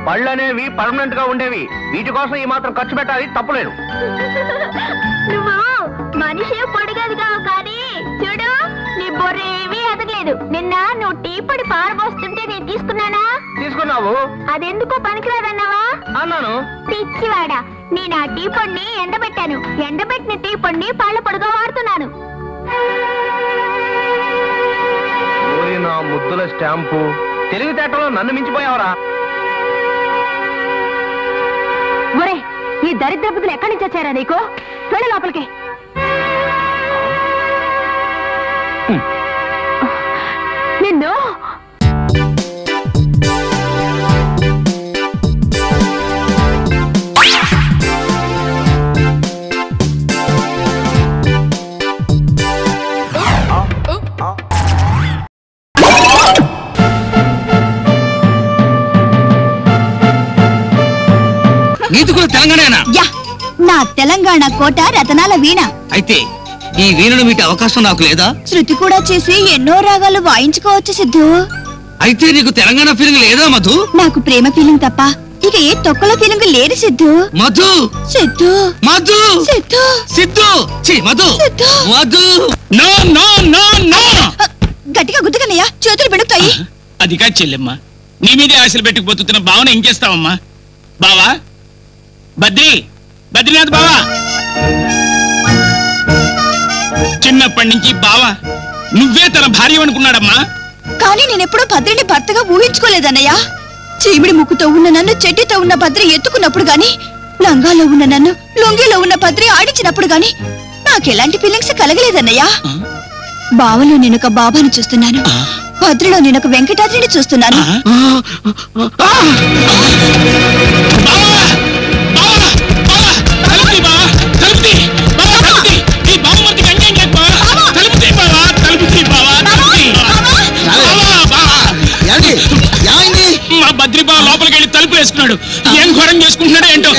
బళ్ళు అనేవి పర్మనెంట్ గా ఉండేవి. వీటి కోసం ఈ మాత్రం ఖర్చు పెట్టాలి, తప్పులేదు. నువ్వు మనిషి పొడిగదు కావు కానీ చూడు, నీ బొర్రేమీ ఎదగలేదు. నిన్న నువ్వు టీ పొడి పారబోస్తుంటే నేను తీసుకున్నానా? తీసుకున్నావు. అదెందుకో పనికిరాదన్నావా? అన్నాను. పిచ్చివాడా, నేను ఆ టీ పొడిని ఎండబెట్టాను. ఎండబెట్టిన టీ పొడిని పాల పొడిగా వాడుతున్నాను. నా ముద్దుల స్టాంపు, తెలివితేటలో నన్ను మించిపోయావరా? ఒరే, ఈ దరిద్ర బుద్ధులు ఎక్కడి నుంచి వచ్చారా నీకు? వెళ్ళి లోపలికి. నిన్ను నా తెలంగాణ కోట రతనాల వీణ. అయితే ఈ వీణను మీటి అవకాశం నాకు లేదా? శృతి కూడా చేసి ఎన్నో రాగాలు వాయించుకోవచ్చు సిద్ధు. అయితే నీకు తెలంగాణ ఫీలింగ్ లేదా మధు? నాకు ప్రేమ ఫీలింగ్ తప్ప ఇక ఏ తొక్కల ఫీలింగ్ లేదు Siddhu. Madhu Siddhu Madhu Siddhu Siddhu Madhu Madhu. No no no no. గట్టిగా గుద్దుకన్నయ్యా, చేతులు పెడుతాయి. అది కాదు చెల్లెమ్మ, నీ మీదే ఆశలు పెట్టుకుపోతున్న భావన ఏం చేస్తావమ్మా? బావా బద్రీనాథ్ బావా, చిన్నప్పటి నుంచి బావా నువ్వే తన భార్య అనుకున్నాడమ్మా. కానీ నేనెప్పుడూ భద్రిని భర్తగా ఊహించుకోలేదన్నయ్యా. చీమిడి ముక్కుతో ఉన్న నన్ను చెట్టితో ఉన్న భద్రి ఎత్తుకున్నప్పుడు గాని, లంగాలో ఉన్న నన్ను లొంగిలో ఉన్న భద్రి ఆడించినప్పుడు గాని నాకెలాంటి ఫీలింగ్స్ కలగలేదన్నయ్యా. బావలో నేనొక బాబాని చూస్తున్నాను, భద్రలో నేనొక వెంకటాద్రిని చూస్తున్నాను. మా బద్రిబావ లోపలికి వెళ్ళి తలుపు వేసుకున్నాడు. ఏం ఘోరం చేసుకుంటున్నాడు ఏంటో.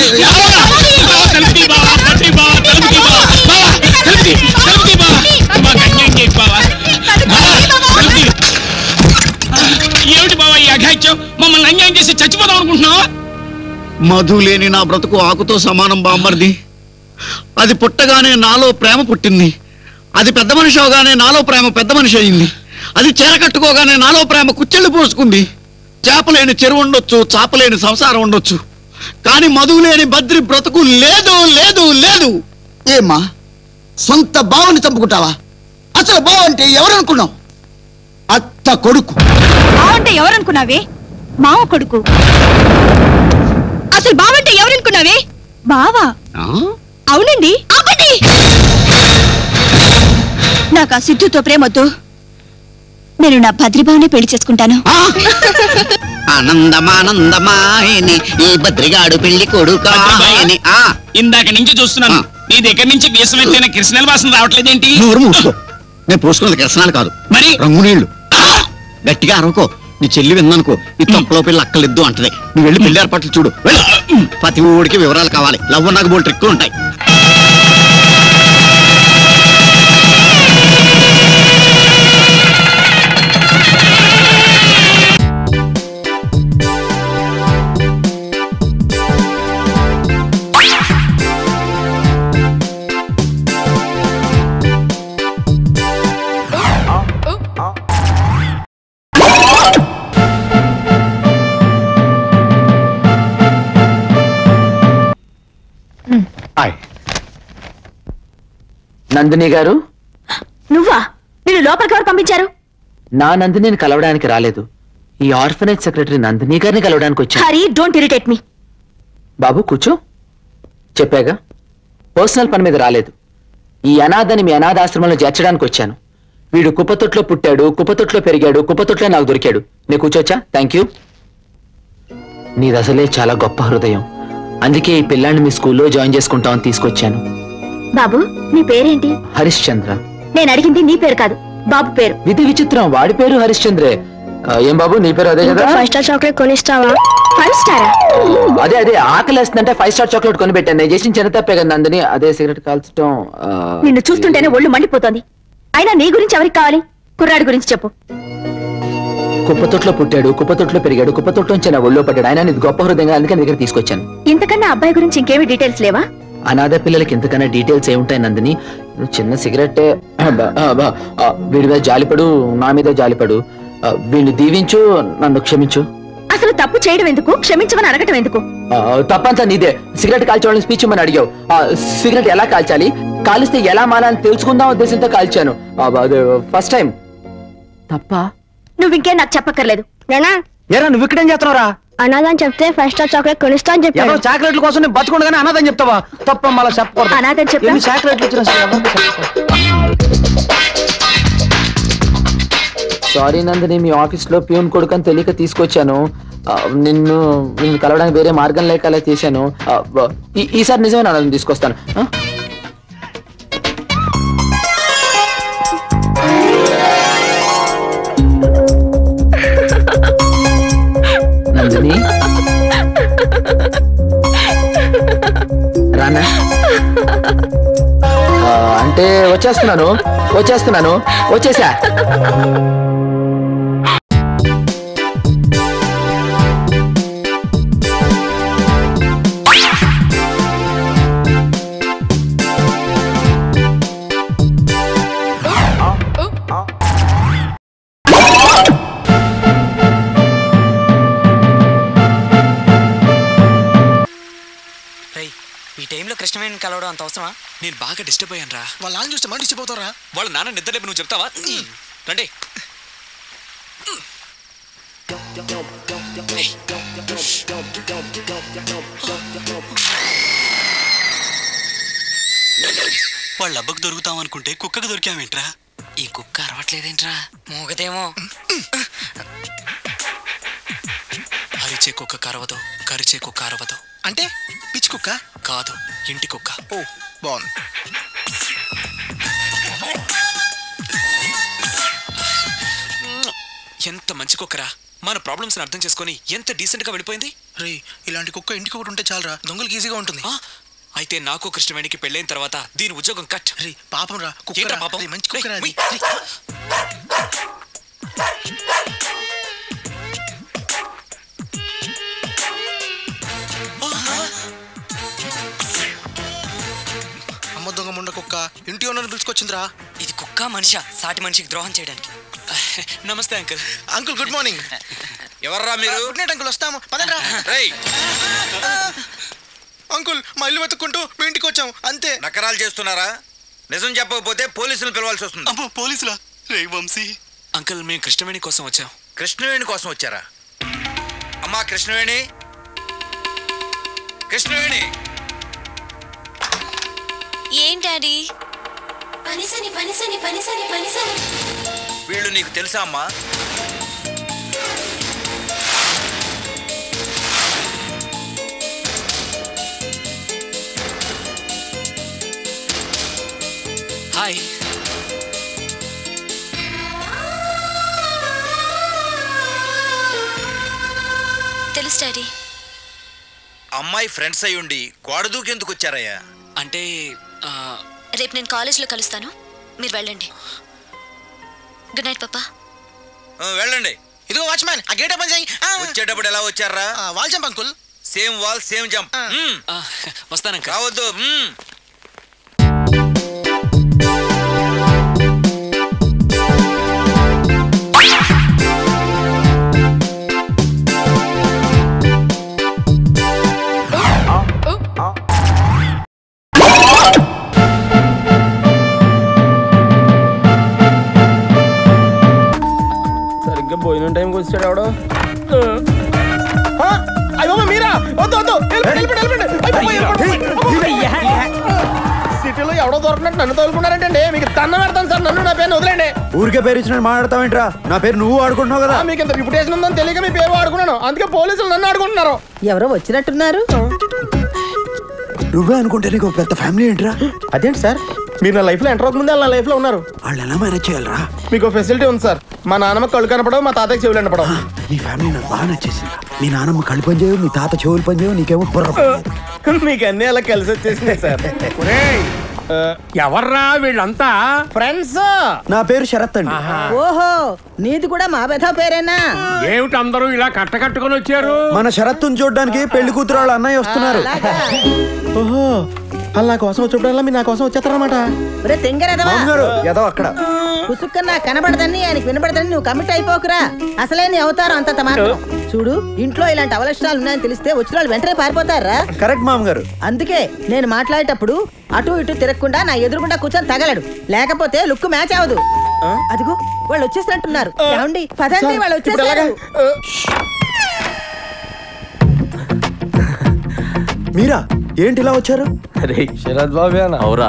ఏమిటి బావా ఈ అఘాయిత్యం? మమ్మల్ని అన్యాయం చేసి చచ్చిపోదాం అనుకుంటున్నావా? మధు లేని నా బ్రతుకు ఆకుతో సమానం బామ్మర్ది. అది పుట్టగానే నాలో ప్రేమ పుట్టింది. అది పెద్ద మనిషి అవగానే నాలో ప్రేమ పెద్ద మనిషి అయింది. అది చీర కట్టుకోగానే నాలో ప్రేమ కుచ్చెళ్ళు పోసుకుంది. చేపలేని చెరువు ఉండొచ్చు, చాపలేని సంసారం ఉండొచ్చు, కానీ మధువు లేని బద్రి బ్రతుకు లేదు లేదు లేదు. ఏమ్మా, సొంత బావని చంపుకుంటావా? అసలు బావ అంటే ఎవరనుకున్నావు? అత్త కొడుకు. బావంటే ఎవరనుకున్నావే? మావ కొడుకు. అసలు బావంటే ఎవరనుకున్నావే? బావా. అవునండి. నాకు ఆ సిద్ధుతో ప్రేమొద్దు. నేను నా భద్రిబావనే పెళ్లి చేసుకుంటాను. ఆనందమానందమాయని ఈ బద్రిగాడు పెళ్లి కొడుకాయని. ఇందాక నుంచి చూస్తున్నాను, నీ దగ్గర నుంచి వీసమెత్తైన కృష్ణల వాసన రావట్లేదేంటి? నోరు మూసుకో. నేను పోసుకున్నది కిరసనాలు కాదు, మరి రంగు నీళ్లు. గట్టిగా అరవకో, నీ చెల్లి విందనుకో ఈ తొక్కలో పిల్ల అక్కలిద్దు అంటది. నువ్వు వెళ్ళి పెళ్లి ఏర్పాట్లు చూడు. ప్రతి ఊడికి వివరాలు కావాలి. లవ్ నాకు బోల్ ట్రిక్కులు ఉంటాయి. నందిని గారు. నువ్వా? నేను లోపలికి ఎవరు పంపించారు? నా నందినిని కలవడానికి రాలేదు, ఈ ఆర్ఫనేజ్ సెక్రటరీ నందిని గారిని కలవడానికి వచ్చాను. Hari, don't irritate me. బాబు కూర్చో. చెప్పాగా, పర్సనల్ పని మీద రాలేదు. ఈ అనాథని మీ అనాథాశ్రమంలో చేర్చడానికి వచ్చాను. వీడు కుప్పతొట్లో పుట్టాడు, కుప్పతొట్లో పెరిగాడు, కుప్పతొట్లో నాకు దొరికాడు. నేను కూర్చోచ్చా? Thank you. నీది అసలే చాలా గొప్ప హృదయం, అందుకే ఈ పిల్లాన్ని మీ స్కూల్లో జాయిన్ చేసుకుంటామని తీసుకొచ్చాను. బాబు, నీ పేరేంటి? హరిశ్చంద్ర. నేను అడిగింది నీ పేరు కాదు, బాబు పేరు. విధి విచిత్రం, వాడి పేరు హరిశ్చంద్రే. ఏం బాబు, నీ పేరు అదే కదా? 5 స్టార్ చాక్లెట్ కొనిస్తావా? 5 స్టారా? అదే అదే, ఆకలేస్తుందంటే 5 స్టార్ చాక్లెట్ కొని పెట్టాను. నేను చేసిన చిన్న తప్పే కదా నందిని. అదే సిగరెట్ కాల్చడం. నిన్ను చూస్తుంటేనే ఒళ్ళు మండిపోతోంది. అయినా నీ గురించి ఎవరికి కావాలి? కుర్రాడి గురించి చెప్పు. కుప్పతొట్లో పుట్టాడు, కుప్పతొట్లో పెరిగాడు, కుప్పతొట్లోంచి నా ఒళ్ళో పడ్డాడు. ఆయన ఇది గొప్ప హృదయంగా అందుకని దగ్గర తీసుకొచ్చాను. ఇంతకన్నా అబ్బాయి గురించి ఇంకేమి డీటెయిల్స్ లేవా? అనాథ పిల్లలకి ఇంతకన్నా డీటెయిల్స్ ఏముంటాయి నందిని? చిన్న సిగరెట్, వీడి మీద జాలిపడు, నా మీద జాలిపడు, వీడిని దీవించు, నన్ను క్షమించు. అసలు తప్పు చేయడం ఎందుకు, క్షమించమని అడగటం ఎందుకు? తప్పంతా నీదే. సిగరెట్ కాల్చేవాళ్ళని స్పీచ్ ఇమ్మని అడిగావు. సిగరెట్ ఎలా కాల్చాలి, కాలిస్తే ఎలా మాలని తెలుసుకుందాం ఉద్దేశంతో కాల్చాను. First time. తప్ప నువ్వు ఇంకేం నాకు చెప్పక్కర్లేదు. ఏరా నువ్వు ఇక్కడేం చేస్తున్నావురా? అనాథని చెప్తే ఫస్ట్ స్టార్ చాక్లెట్ కొనిస్తా అని చెప్పాను. ఎవరో చాక్లెట్ల కోసం నేను బతుకుండగానే అనాథని చెప్తావా? తప్ప మళ్ళీ చెప్పకూడదు. అనాథని చెప్పా? ఎన్ని చాక్లెట్లు వచ్చినా సరే ఎవరికి చెప్పకూడదు. సారీ నందిని, మీ ఆఫీస్ లో ప్యూన్ కొడుకని తెలియక తీసుకొచ్చాను. నిన్ను కలవడానికి వేరే మార్గం లేక అలా చేశాను. ఈసారి నిజమే నన్ను తీసుకొస్తాను. నందిని రానా? అంటే వచ్చేస్తున్నాను వచ్చేసా. ఈ టైంలో కృష్ణవేణిని కలవడం అంత అవసరమా? నేను బాగా డిస్టర్బ్ అయ్యాను రా. వాళ్ళ నాన్న చూస్తే మనం డిస్టర్బ్ అవుతారా? వాళ్ళ నాన్న నిద్రలేపు, నువ్వు చెప్తావా? రండి. వాళ్ళ అబ్బకు దొరుకుతాం అనుకుంటే కుక్కకు దొరికామేంట్రా? ఈ కుక్క అరవట్లేదేంట్రా? మూగదేమో. అరిచే కుక్క కరవదు, కరిచే కుక్క అరవదు. అంటే పిచ్చి కుక్క కాదు, ఇంటి కుక్క. ఓ బాగుంది. ఎంత మంచి కుక్కరా, మన ప్రాబ్లమ్స్ అర్థం చేసుకొని ఎంత డీసెంట్ గా వెళ్ళిపోయింది. రే, ఇలాంటి కుక్క ఇంటికి ఒకటి ఉంటే చాలరా, దొంగలకి ఈజీగా ఉంటుంది. అయితే నాకు కృష్ణవేణికి పెళ్ళైన తర్వాత దీని ఉద్యోగం కట్. రే పాపం రా, కుక్క పాపం. మంచి కుక్క రా. అమ్మ దొంగ ముండ కుక్క ఇంటి ఓనర్ పిలుచుకొచ్చిందిరా. ఇది కుక్క మనిషా? సాటి మనిషికి ద్రోహం చేయడానికి. నమస్తే అంకుల్. Uncle good morning. ఎవర్రా మీరు? గుడ్ నైట్ అంకుల్, వస్తాము పదండ్రా. అంకుల్ మా ఇల్లు వెతుక్కుంటూ మీ ఇంటికి వచ్చాం అంతే. నకరాలు చేస్తున్నారా? నిజం చెప్పకపోతే పోలీసులు పిలవాల్సి వస్తుంది. అమ్మో పోలీసులా? రే వంశీ. అంకుల్ మేము కృష్ణవేణి కోసం వచ్చాం. కృష్ణవేణి కోసం వచ్చారా? అమ్మా కృష్ణవేణి, కృష్ణవేణి. ఏం డాడీ? వీళ్ళు నీకు తెలుసా అమ్మా? హాయ్. తెలుసు డాడీ. అమ్మాయి ఫ్రెండ్స్ అయ్యుండి గోడ దూకేందుకు వచ్చారయ్యా? అంటే రేపు నేను కాలేజ్లో కలుస్తాను, మీరు వెళ్ళండి. గుడ్ నైట్ పాపా. వెళ్ళండి. ఇదిగో వాచ్మ్యాన్, ఆ గేట్ ఓపెన్ చేయి. వచ్చేటప్పుడు ఎలా వచ్చారా? Wall jump uncle. Same wall same jump. వస్తాను. రావద్దు. సరిగ్గా భోజనం టైంకి వచ్చాడు ఎవడో. అయ్యో మీరా? వద్దు వద్దు, సిటీలో ఎవడో దొరకనట్టు నన్ను తోలుకున్నారంటే మీకు తన్నం పెడతాను సార్. నన్ను, నా పేరు వదిలేండి. ఊరికే పేరు ఇచ్చిన మాట్లాడతావేంట్రా? నా పేరు నువ్వు ఆడుకుంటున్నావు కదా. మీకు ఇంత రిప్యుటేషన్ ఉందని తెలియక మీ పేరు ఆడుకున్నాను, అందుకే పోలీసులు నన్ను ఆడుకుంటున్నారు. ఎవరో వచ్చినట్టున్నారు. నువ్వే అనుకుంటే నీకు పెద్ద ఫ్యామిలీ ఏంట్రా? అదేంటి సార్, మీరు నా లైఫ్ లో ఎంటర్ అవుతుంది, నా లైఫ్ లో ఉన్నారు. వాళ్ళు ఎలా మేనేజ్ చేయాలరా? మీకు ఫెసిలిటీ ఉంది సార్. మా నాన్నమ్మ కళ్ళు కనపడవు, మా తాతకి చెవులు కనపడవు. నీ ఫ్యామిలీ నాకు బాగా నచ్చేసింది. మీ నాన్నమ్మ కళ్ళు పని చేయవు, మీ తాత చెవులు పని చేయవు, నీకేమో బుర్ర. మీకు అన్ని అలా కలిసి వచ్చేసినాయి సార్. ఎవర్రా వీళ్ళంతా? ఫ్రెండ్స్. నా పేరు శరత్ అండి. ఓహో, నీది కూడా మా బెధ పేరేనా? ఏమిటి అందరూ ఇలా కట్టకట్టుకుని వచ్చారు? మన శరత్తుని చూడడానికి పెళ్లి కూతురు వాళ్ళ అన్నయ్య వస్తున్నారు. ఓహో, వాళ్ళ నా కోసం వచ్చేప్పుడల్లా మీరు నా కోసం వచ్చేస్తారన్నమాట. ఏదో అక్కడ పుసుక్కన్నా కనబడదని ఆయనకి వినబడదని నువ్వు కమిట్ అయిపోకురా. అసలే నీ అవతారం అంత మాత్రం. చూడు, ఇంట్లో ఇలాంటి అవలక్షణాలు ఉన్నాయని తెలిస్తే వచ్చిన వాళ్ళు వెంటనే పారిపోతారా? కరెక్ట్ మామగారు. అందుకే నేను మాట్లాడేటప్పుడు అటు ఇటు తిరగకుండా నా ఎదురుగుండా కూర్చొని తగలడు, లేకపోతే లుక్ మ్యాచ్ అవ్వదు. అదిగో వాళ్ళు వచ్చేసినట్టున్నారు. ఏమండి పదండి, వాళ్ళు వచ్చేసారు. మీరా ఏంటి ఇలా వచ్చారు? శరత్ బాబు అవురా?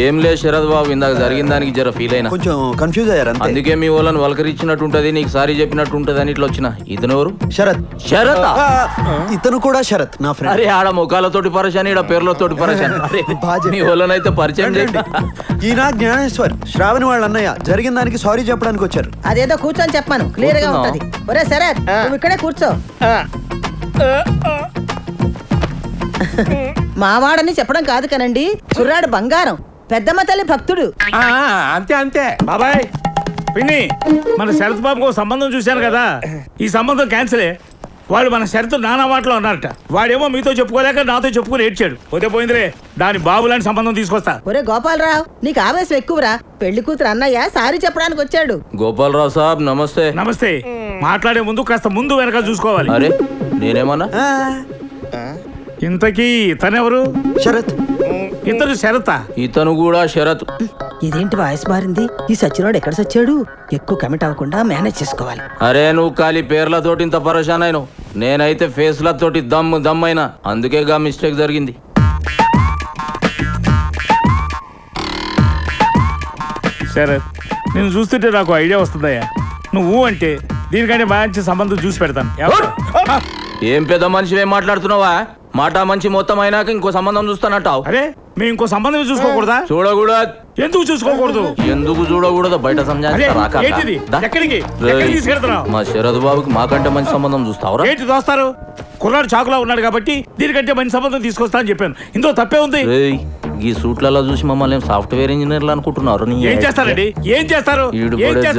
ఏం లేదు శరత్ బాబు, ఇందాక జరిగిన దానికి జర ఫీల్ అయినా, కొంచెం కన్ఫ్యూజ్ అయ్యారు. అందుకే మీ వాళ్ళని వలకరిచ్చినట్టు ఉంటది, నీకు సారీ చెప్పినట్టు ఉంటది అని ఇట్లా వచ్చిన. ఇతను ఎవరు? శరత్. శరత్ ఇతను కూడా శరత్ నా ఫ్రెండ్. అరే ఆడ ముఖాలతోటి పరిచయం, ఈడ పేర్లతోటి పరిచయం. మీ వాళ్ళనైతే పరిచయం చేయండి. ఈయన జ్ఞానేశ్వర్, శ్రావణి వాళ్ళ అన్నయ్య. జరిగిన దానికి సారీ చెప్పడానికి వచ్చారు. అదేదో కూర్చొని చెప్పాను, క్లియర్ గా ఉంటది. ఒరే శరత్, నువ్వు ఇక్కడే కూర్చో. మావాడని చెప్పడం కాదు కనండి, కుర్రాడు బంగారం, పెద్దమ్మ తల్లి భక్తుడు. అంతే అంతే బాబాయ్. పిన్ని, మన శరత్ బాబుకు సంబంధం చూశాను కదా, ఈ సంబంధం క్యాన్సిలే. వాడు మన శరత్ నానా మాటలో అన్నారట. వాడేమో మీతో చెప్పుకోలేక నాతో చెప్పుకుని ఏడ్చాడు. పోతే పోయిందిలే, దాని బాబు లాంటి సంబంధం తీసుకొస్తా. ఒరే గోపాలరావు, నీకు ఆవేశం ఎక్కువరా. పెళ్లి కూతురు అన్నయ్య సారీ చెప్పడానికి వచ్చాడు. గోపాలరావు సాబ్ నమస్తే. నమస్తే. మాట్లాడే ముందు కాస్త ముందు వెనక చూసుకోవాలి. అరే నేనేమన్నా? ఇంతకీ ఇతనెవరు? శరత్. ఇతను శరత? ఇతను కూడా శరత్. ఇదేంటి వాయిస్ మారింది? ఈ సచ్చినోడు ఎక్కడ సచ్చాడు? ఎక్కువ కమిట్ అవ్వకుండా మేనేజ్ చేసుకోవాలి. అరే నువ్వు ఖాళీ పేర్లతోటి ఇంత పరేషాన్ అయినావు, నేనైతే ఫేస్లతోటి దమ్ అయినా, అందుకే గా మిస్టేక్ జరిగింది. శరత్, నేను చూస్తుంటే నాకు ఐడియా వస్తుందయ్యా. నువ్వు అంటే దీనికంటే మంచి సంబంధం చూసి పెడతాను. ఏం పెద్ద మనిషి ఏం మాట్లాడుతున్నావా? మాట మంచి మొత్తం అయినాక ఇంకో సంబంధం చూస్తానంటావు. అరే మేము ఇంకో సంబంధం చూసుకోకూడదా? చూడకూడదు. ఎందుకు చూసుకోకూడదు? ఎందుకు చూడకూడదు? బయట మా శరత్ బాబుకి మాకంటే మంచి సంబంధం చూస్తావరా? ఏంటి చూస్తారు? కుర్రాడు చాకులా ఉన్నాడు కాబట్టి దీనికంటే మంచి సంబంధం తీసుకొస్తా అని చెప్పాను. ఇందులో తప్పే ఉంది? ఈ సూట్లలో చూసి మమ్మల్ని సాఫ్ట్వేర్ ఇంజనీర్లు అనుకుంటున్నారు. ఏం చేస్తారండి? ఏం చేస్తారు?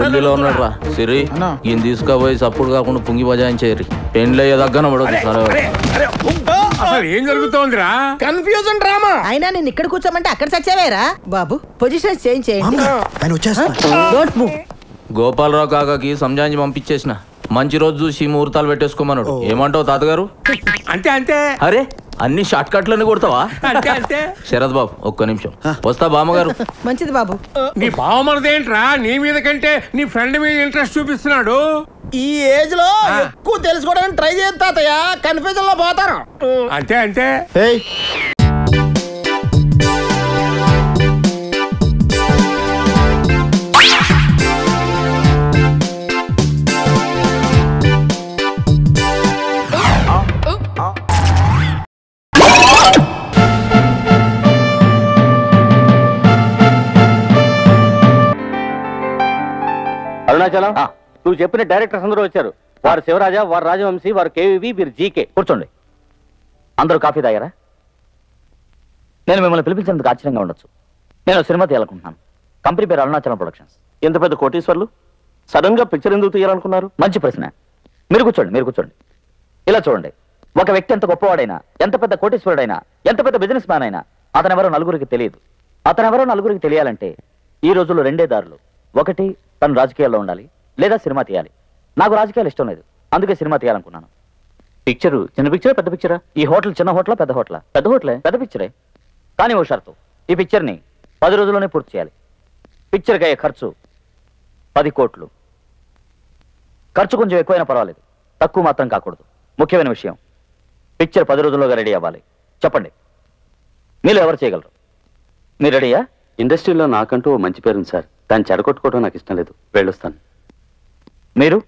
జల్లీలో ఉన్నాడు రా సిరి, ఈయన తీసుకుపోయి సప్పుడు కాకుండా పుంగి బజాయించేరి పెండ్లయ్యే దగ్గర పడదు. అసలు ఏం జరుగుతోందిరా? Confusion drama. అయినా నేను ఇక్కడ కూర్చోమంటే అక్కడ చచ్చావేరా బాబు? పొజిషన్ చేంజ్ చేయండి. గోపాలరావు కాకాకి సంజాయించి పంపించేసిన, మంచి రోజు చూసి ముహూర్తాలు పెట్టేసుకోమన్నాడు. ఏమంటావు తాతగారు? అంతే అంతే. అరే అన్ని షార్ట్ కట్లని కొడతావా? శరత్ బాబు ఒక్క నిమిషం వస్తా. బామ్మగారు. మంచిది బాబు. నీ బావమరిదేంట్రా నీ మీద కంటే నీ ఫ్రెండ్ మీద ఇంట్రెస్ట్ చూపిస్తున్నాడు? ఈ ఏజ్ లో ఎక్కువ తెలుసుకోవడానికి ట్రై చేస్తాతయ్యా, కన్ఫ్యూజన్ లో పోతారు. అంతే అంతే. అరుణాచలం, నువ్వు చెప్పిన డైరెక్టర్స్ అందరూ వచ్చారు. వారు శివరాజ, వారు రాజవంశీ, వారు కేవీవి, మీరు జీకే. కూర్చోండి. అందరూ కాఫీ తాగారా? నేను మిమ్మల్ని పిలిపించినందుకు ఆశ్చర్యంగా ఉండొచ్చు. నేను సినిమా తీయాలనుకుంటున్నాను. కంపెనీ పేరు అరుణాచలం ప్రొడక్షన్స్. ఎంత పెద్ద కోటీశ్వర్లు సడన్ గా పిక్చర్ ఎందుకు తీయాలనుకున్నారు? మంచి ప్రశ్న. మీరు కూర్చోండి. ఇలా చూడండి, ఒక వ్యక్తి ఎంత గొప్పవాడైనా, ఎంత పెద్ద కోటీశ్వరుడైనా, ఎంత పెద్ద బిజినెస్ మ్యాన్ అయినా అతనెవరో నలుగురికి తెలియదు. అతనెవరో నలుగురికి తెలియాలంటే ఈ రోజుల్లో రెండే దారులు. ఒకటి, తను రాజకీయాల్లో ఉండాలి, లేదా సినిమా తీయాలి. నాకు రాజకీయాలు ఇష్టం లేదు, అందుకే సినిమా తీయాలనుకున్నాను. పిక్చరు చిన్న పిక్చరా పెద్ద పిక్చరా? ఈ హోటల్ చిన్న హోటలా పెద్ద హోటలా? పెద్ద హోటలే, పెద్ద పిక్చరే. కానీ ఓ షరతు, ఈ పిక్చర్ని 10 రోజుల్లోనే పూర్తి చేయాలి. పిక్చర్కి అయ్యే ఖర్చు 10 కోట్లు. ఖర్చు కొంచెం ఎక్కువైనా పర్వాలేదు, తక్కువ మాత్రం కాకూడదు. ముఖ్యమైన విషయం, పిక్చర్ 10 రోజుల్లోగా రెడీ అవ్వాలి. చెప్పండి, మీరు ఎవరు చేయగలరు? మీరు రెడీయా? ఇండస్ట్రీలో నాకంటూ ఓ మంచి పేరుంది సార్, దాన్ని చెడగొట్టుకోవడం నాకు ఇష్టం లేదు, వెళ్ళొస్తాను. మీరు?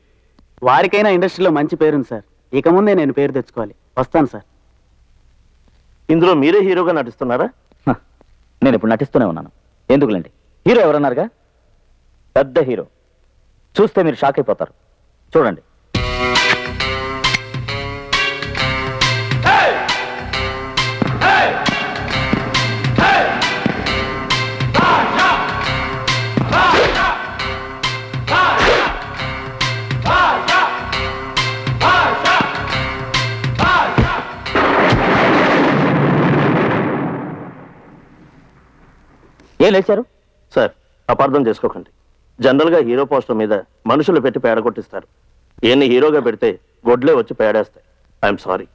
వారికైనా ఇండస్ట్రీలో మంచి పేరుంది సార్, ఇక ముందే నేను పేరు తెచ్చుకోవాలి, వస్తాను సార్. ఇందులో మీరే హీరోగా నటిస్తున్నారా? నేను ఇప్పుడు నటిస్తూనే ఉన్నాను. ఎందుకులేండి, హీరో ఎవరన్నారుగా, పెద్ద హీరో. చూస్తే మీరు షాక్ అయిపోతారు. చూడండి. ఏం లేచారు? సార్ అపార్థం చేసుకోకండి. జనరల్ గా హీరో పోస్టర్ మీద మనుషులు పెట్టి పేడ కొట్టిస్తారు. ఈయన్ని హీరోగా పెడితే గొడ్లే వచ్చి పేడేస్తాయి. I'm sorry.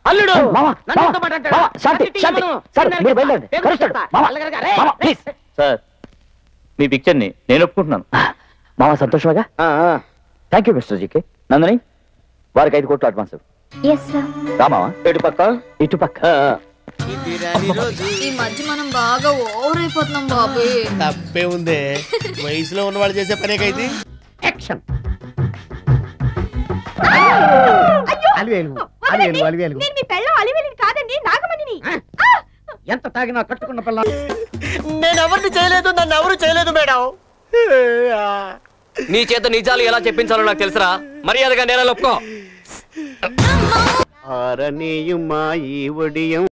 అల్లుడు సార్, మీ పిక్చర్ ని నేను ఒప్పుకుంటున్నాను. మామ సంతోషమేగా? Thank you mister GK. Nandani వారికి 5 కోట్లు అడ్వాన్స్. రామావా ఇటుపక్క. ఈ మధ్య మనం బాగా ఓవర్ అయిపోతున్నాం బాబు. తప్పే ఉందే, వయసులో ఉన్న వాళ్ళు చేసే పనేకైతే. యాక్షన్. ఎంత తాగినా కట్టుకున్న పిల్ల. నేను ఎవరిని చేయలేదు, నన్ను ఎవరు చేయలేదు మేడం. నీ చేత నిజాలు ఎలా చెప్పించాలో నాకు తెలుసురా. మర్యాదగా నేల ఒప్పుకో. ఆరనీయుమా ఈ ఒడియం